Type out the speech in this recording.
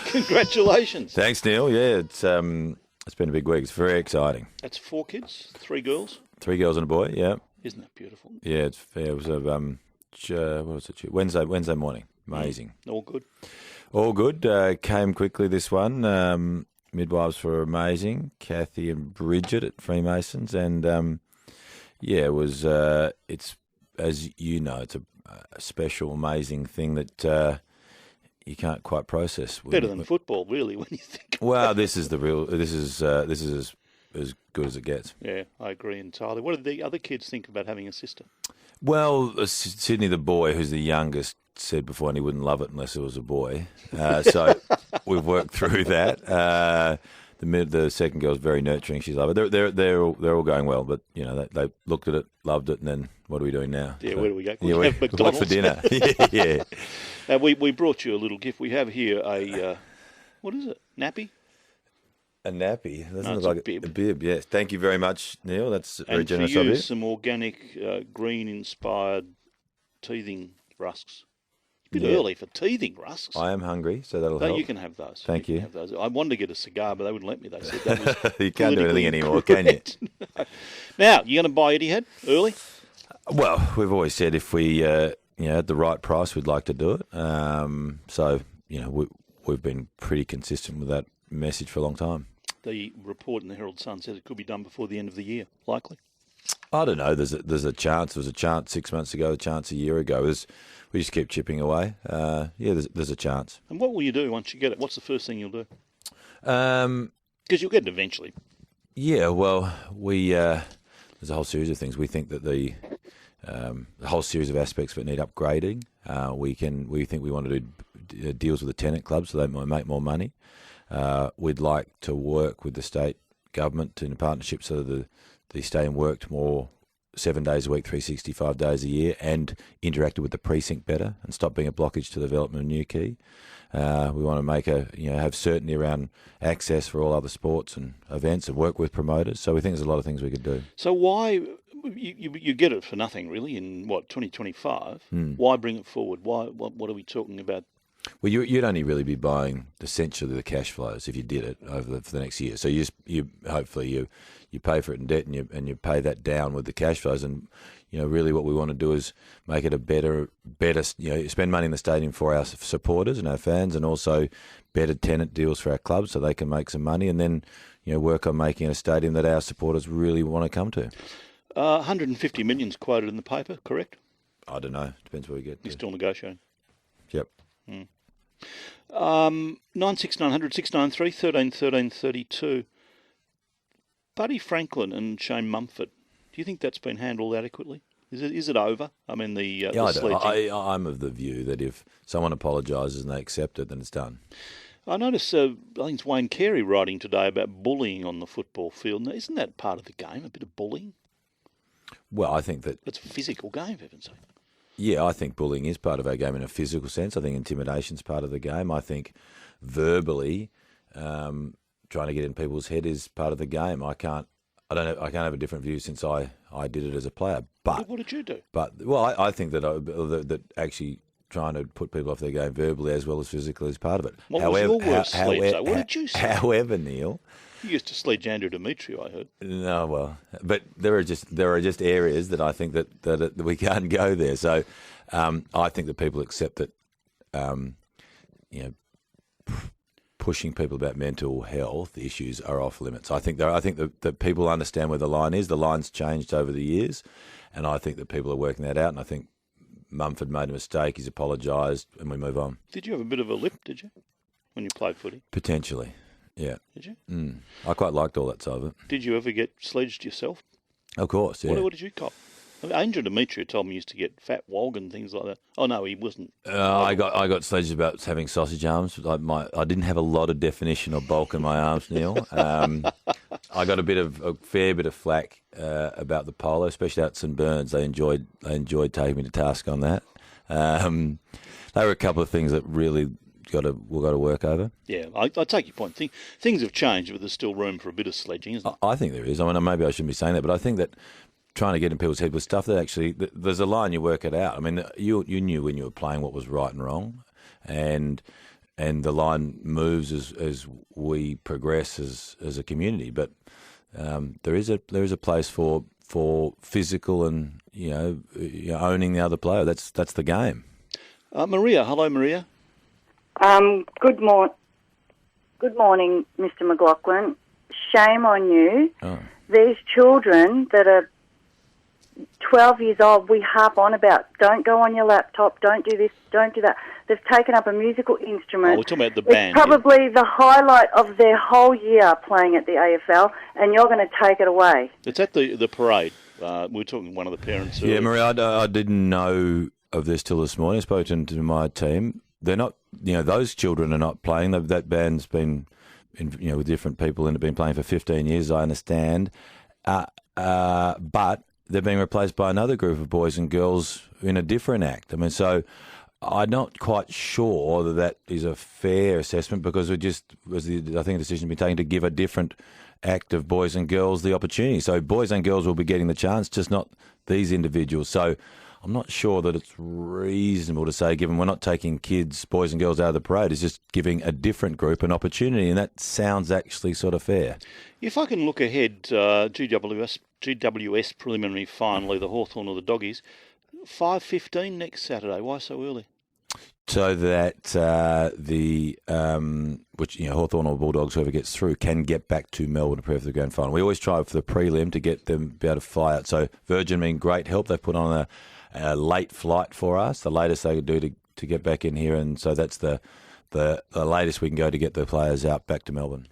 Congratulations. Thanks, Neil. Yeah, it's been a big week. It's very exciting. That's 4 kids, 3 girls. 3 girls and a boy. Yeah. Isn't that beautiful? Yeah, it's fair. It was a what was it? Wednesday morning. Amazing. All good. All good. Came quickly. This one. Midwives were amazing. Kathy and Bridget at Freemasons, and it was. It's, as you know, it's a special, amazing thing that you can't quite process. Better than football, really, when you think. Well, this is the real. This is as good as it gets. Yeah, I agree entirely. What did the other kids think about having a sister? Well, Sydney, the boy, who's the youngest, said before, and he wouldn't love it unless it was a boy. So we've worked through that. The second girl's very nurturing. She's loved it. They're all going well, but you know they looked at it, loved it, and then what are we doing now? Yeah, where do we go? We have McDonald's for dinner. Yeah. We brought you a little gift. We have here a what is it? Nappy. A nappy. Doesn't look like a bib. A bib. Yes. Thank you very much, Neil. That's very generous of you. Some organic green-inspired teething rusks. It's a bit early for teething rusks. I am hungry, so that'll help. You can have those. Thank you. Can have those. I wanted to get a cigar, but they wouldn't let me. They said that was you can't do anything anymore, can you? Now, you're going to buy Etihad early? Well, we've always said if we, at the right price, we'd like to do it. So, we've been pretty consistent with that message for a long time. The report in the Herald Sun said it could be done before the end of the year, likely. I don't know. There's a chance. There was a chance 6 months ago, a chance a year ago. We just keep chipping away. There's a chance. And what will you do once you get it? What's the first thing you'll do? Because you'll get it eventually. Yeah, well, there's a whole series of things. We think that the whole series of aspects of it need upgrading. We think we want to do deals with the tenant clubs so they might make more money. We'd like to work with the state government in a partnership so that the stadium worked more 7 days a week, 365 days a year, and interacted with the precinct better and stop being a blockage to the development of Newquay. We want to make have certainty around access for all other sports and events and work with promoters. So we think there's a lot of things we could do. So why you get it for nothing really in 2025? Why bring it forward? What are we talking about? Well, you'd only really be buying essentially the cash flows if you did it for the next year. So you hopefully pay for it in debt and you pay that down with the cash flows. And really what we want to do is make it a better spend money in the stadium for our supporters and our fans, and also better tenant deals for our clubs so they can make some money, and then work on making it a stadium that our supporters really want to come to. 150 million's quoted in the paper, correct? I don't know. Depends where we get. You're still negotiating. Yep. 96900 693 13 13 32. Buddy Franklin and Shane Mumford. Do you think that's been handled adequately? Is it over? I mean, the sledging. I'm of the view that if someone apologises and they accept it, then it's done. I noticed, I think it's Wayne Carey writing today about bullying on the football field. Now, isn't that part of the game, a bit of bullying? Well, I think that... It's a physical game, for heaven's sake. Yeah, I think bullying is part of our game in a physical sense. I think intimidation's part of the game. I think verbally trying to get in people's head is part of the game. I can't have a different view since I did it as a player. But what did you do? I think that actually trying to put people off their game verbally as well as physically is part of it. What was your worst sledge, though? What did you say? However, Neil, you used to sledge Andrew Demetriou, I heard. No, well, but there are just areas that I think that we can't go there. So I think that people accept that, pushing people about mental health issues are off limits. I think that people understand where the line is. The line's changed over the years, and I think that people are working that out. And I think Mumford made a mistake. He's apologised, and we move on. Did you have a bit of a lip? Did you when you played footy? Potentially. Yeah. Did you? I quite liked all that side of it. Did you ever get sledged yourself? Of course, yeah. What did you cop? I mean, Andrew Demetriou told me he used to get fat wog and things like that. Oh no, he wasn't. I got sledged about having sausage arms. I didn't have a lot of definition or bulk in my arms, Neil. I got a fair bit of flack about the polo, especially out at St Burns. They enjoyed taking me to task on that. There were a couple of things that really we've got to work over. Yeah, I take your point. Things have changed, but there's still room for a bit of sledging, isn't there? I think there is. I mean, maybe I shouldn't be saying that, but I think that trying to get in people's head with stuff that actually, there's a line you work it out. I mean, you knew when you were playing what was right and wrong, and the line moves as we progress as a community. But there is a place for physical and owning the other player. That's the game. Maria, hello, Maria. Good morning, Mr. McLachlan. Shame on you. Oh. These children that are 12 years old, we harp on about, don't go on your laptop, don't do this, don't do that. They've taken up a musical instrument. Oh, we're talking about the band. It's probably the highlight of their whole year playing at the AFL, and you're going to take it away. It's at the parade. We were talking to one of the parents. Yeah, Maria, I didn't know of this till this morning. I spoke to my team. They're not, those children are not playing. That band's been, with different people and have been playing for 15 years, I understand. But they're being replaced by another group of boys and girls in a different act. I mean, so I'm not quite sure that is a fair assessment, because I think a decision has been taken to give a different act of boys and girls the opportunity. So boys and girls will be getting the chance, just not these individuals. So I'm not sure that it's reasonable to say, given we're not taking kids, boys and girls out of the parade, it's just giving a different group an opportunity, and that sounds actually sort of fair. If I can look ahead, GWS preliminary final, either Hawthorn or the Doggies, 5:15 next Saturday. Why so early? So that Hawthorn or Bulldogs, whoever gets through, can get back to Melbourne to prepare for the grand final. We always try for the prelim to get them be able to fly out. So Virgin been great help. They've put on a late flight for us, the latest they could do to get back in here, and so that's the latest we can go to get the players out back to Melbourne.